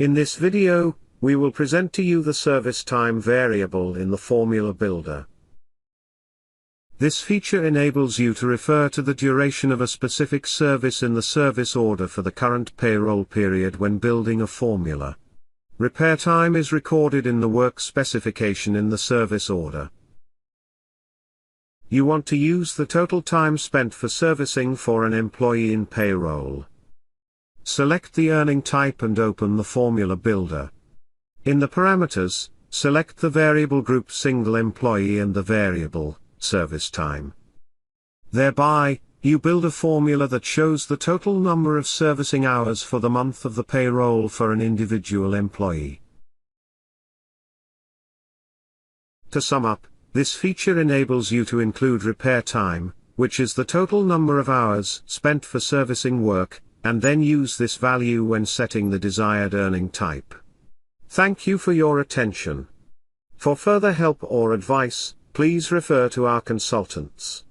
In this video, we will present to you the service time variable in the formula builder. This feature enables you to refer to the duration of a specific service in the service order for the current payroll period when building a formula. Repair time is recorded in the work specification in the service order. You want to use the total time spent for servicing for an employee in payroll. Select the earning type and open the formula builder. In the parameters, select the variable group single employee and the variable service time. Thereby, you build a formula that shows the total number of servicing hours for the month of the payroll for an individual employee. To sum up, this feature enables you to include repair time, which is the total number of hours spent for servicing work, and then use this value when setting the desired earning type. Thank you for your attention. For further help or advice, please refer to our consultants.